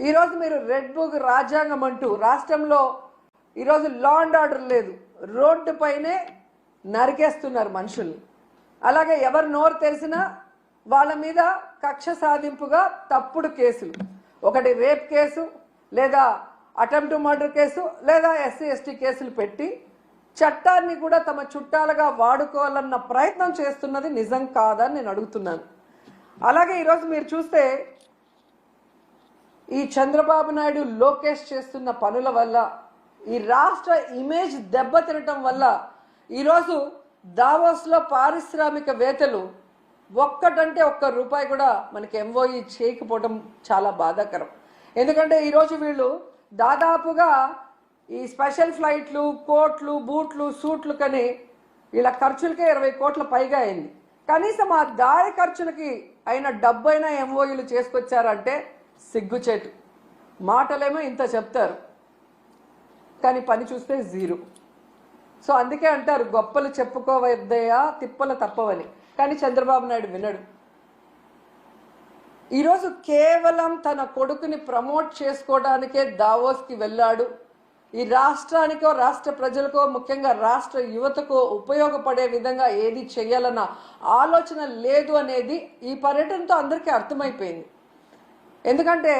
ఈరోజు మీరు red book రాజ్యాంగం అంటూ రాష్ట్రంలో ఈరోజు లా అండ్ ఆర్డర్ లేదు, రోడ్డు పైనే నరికేస్తున్నారు మనుషుల్ని. అలాగే ఎవరు నోరు తెరిసినా వాళ్ళ మీద కక్ష సాధింపుగా తప్పుడు కేసులు, ఒకటి రేప్ కేసు లేదా అటెంప్ట్ మర్డర్ కేసు లేదా ఎస్సీ ఎస్టీ కేసులు పెట్టి చట్టాన్ని కూడా తమ చుట్టాలుగా వాడుకోవాలన్న ప్రయత్నం చేస్తున్నది నిజం కాదని నేను అడుగుతున్నాను. అలాగే ఈరోజు మీరు చూస్తే ఈ చంద్రబాబు నాయుడు లోకేష్ చేస్తున్న పనుల వల్ల ఈ రాష్ట్ర ఇమేజ్ దెబ్బతినటం వల్ల ఈరోజు దావోస్లో పారిశ్రామికవేత్తలు ఒక్కటంటే ఒక్క రూపాయి కూడా మనకి ఎంఓఈ చేయకపోవడం చాలా బాధాకరం. ఎందుకంటే ఈరోజు వీళ్ళు దాదాపుగా ఈ స్పెషల్ ఫ్లైట్లు, కోట్లు, బూట్లు, సూట్లు కని వీళ్ళ ఖర్చులకే 20 కోట్ల పైగా అయింది. కనీసం ఆ దారి ఖర్చులకి అయిన డబ్బైనా ఎంఓఈలు చేసుకొచ్చారంటే సిగ్గుచేటు. మాటలేమో ఇంత చెప్తారు కానీ పని చూస్తే జీరో. సో అందుకే అంటారు గొప్పలు చెప్పుకోవద్దయా తిప్పలు తప్పవని. కానీ చంద్రబాబు నాయుడు వినడు. ఈరోజు కేవలం తన కొడుకుని ప్రమోట్ చేసుకోవడానికే దావోస్కి వెళ్ళాడు. ఈ రాష్ట్రానికో రాష్ట్ర ప్రజలకో ముఖ్యంగా రాష్ట్ర యువతకో ఉపయోగపడే విధంగా ఏది చేయాలన్న ఆలోచన లేదు అనేది ఈ పర్యటనతో అందరికీ అర్థమైపోయింది. ఎందుకంటే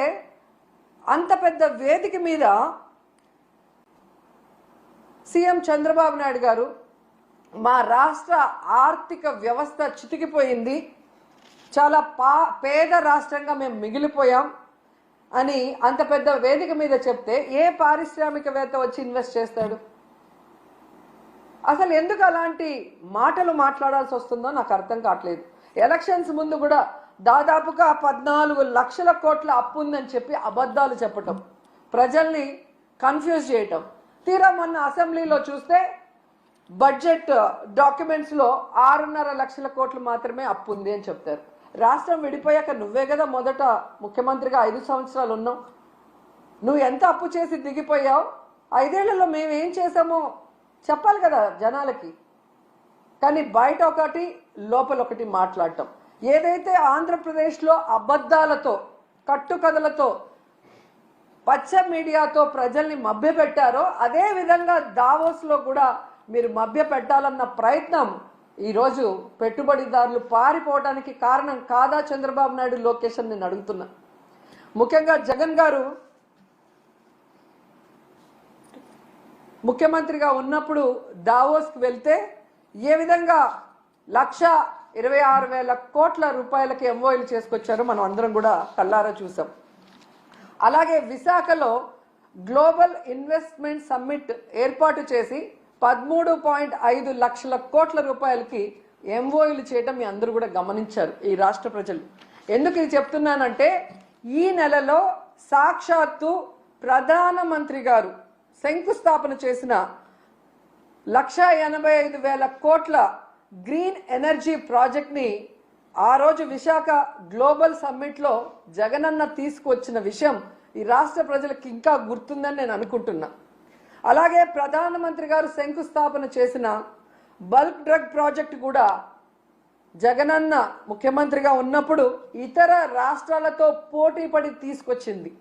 అంత పెద్ద వేదిక మీద సీఎం చంద్రబాబు నాయుడు గారు మా రాష్ట్ర ఆర్థిక వ్యవస్థ చితికిపోయింది, చాలా పేద రాష్ట్రంగా మేము మిగిలిపోయాం అని అంత పెద్ద వేదిక మీద చెప్తే ఏ పారిశ్రామికవేత్త వచ్చి ఇన్వెస్ట్ చేస్తాడు? అసలు ఎందుకు అలాంటి మాటలు మాట్లాడాల్సి వస్తుందో నాకు అర్థం కావట్లేదు. ఎలక్షన్స్ ముందు కూడా దాదాపుగా 14 లక్షల కోట్ల అప్పు ఉందని చెప్పి అబద్ధాలు చెప్పటం, ప్రజల్ని కన్ఫ్యూజ్ చేయటం. తీరా మొన్న అసెంబ్లీలో చూస్తే బడ్జెట్ డాక్యుమెంట్స్లో 6.5 లక్షల కోట్లు మాత్రమే అప్పు ఉంది అని చెప్తారు. రాష్ట్రం విడిపోయాక నువ్వే కదా మొదట ముఖ్యమంత్రిగా 5 సంవత్సరాలు ఉన్నావు. నువ్వు ఎంత అప్పు చేసి దిగిపోయావు, 5 ఏళ్లలో మేమేం చేసామో చెప్పాలి కదా జనాలకి. కానీ బయట ఒకటి లోపల ఒకటి మాట్లాడటం. ఏదైతే ఆంధ్రప్రదేశ్లో అబద్ధాలతో కట్టుకథలతో పచ్చ మీడియాతో ప్రజల్ని మభ్యపెట్టారో అదే విధంగా దావోస్లో కూడా మీరు మభ్యపెట్టాలన్న ప్రయత్నం ఈరోజు పెట్టుబడిదారులు పారిపోవడానికి కారణం కాదా చంద్రబాబు నాయుడు, లోకేష్ అని నేను అడుగుతున్నా. ముఖ్యంగా జగన్ గారు ముఖ్యమంత్రిగా ఉన్నప్పుడు దావోస్కి వెళ్తే ఏ విధంగా 1,26,000 కోట్ల రూపాయలకి ఎంఓఈలు చేసుకొచ్చారో మనం అందరం కూడా కళ్ళారా చూసాం. అలాగే విశాఖలో గ్లోబల్ ఇన్వెస్ట్మెంట్ సమ్మిట్ ఏర్పాటు చేసి 13.5 లక్షల కోట్ల రూపాయలకి ఎంఓఈలు చేయటం మీ అందరూ కూడా గమనించారు ఈ రాష్ట్ర ప్రజలు. ఎందుకు ఇది చెప్తున్నానంటే ఈ నెలలో సాక్షాత్తు ప్రధానమంత్రి గారు శంకుస్థాపన చేసిన 1,85,000 కోట్ల గ్రీన్ ఎనర్జీ ప్రాజెక్ట్ని ఆ రోజు విశాఖ గ్లోబల్ సమ్మిట్లో జగనన్న తీసుకువచ్చిన విషయం ఈ రాష్ట్ర ప్రజలకు ఇంకా గుర్తుందని నేను అనుకుంటున్నా. అలాగే ప్రధానమంత్రి గారు శంకుస్థాపన చేసిన బల్క్ డ్రగ్ ప్రాజెక్ట్ కూడా జగనన్న ముఖ్యమంత్రిగా ఉన్నప్పుడు ఇతర రాష్ట్రాలతో పోటీ పడి తీసుకొచ్చింది.